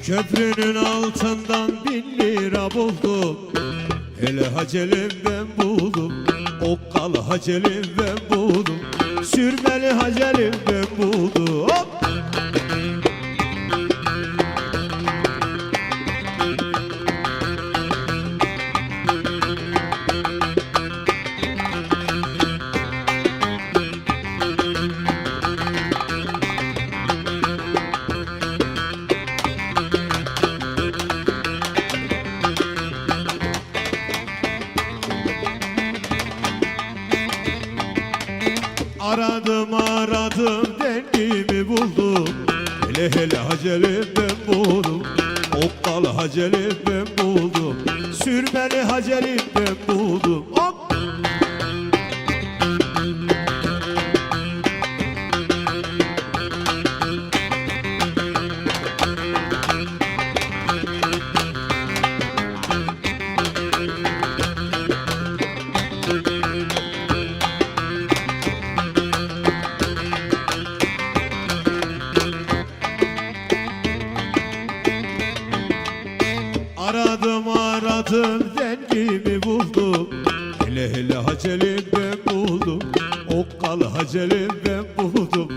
Köprünün altından 1000 lira buldum. Hele hacelim ben buldum. Okkalı hacelim ben buldum. Sürmeli hacelim ben buldum. Hop! Aradım aradım dengimi buldum. Hele hele hacelim ben buldum. Okkalı hacelim ben buldum. Sürmeli hacelim ben buldum. Hop! Aradım aradım dengimi buldum. Hele hele hacelim ben buldum. Okkalı hacelim ben buldum.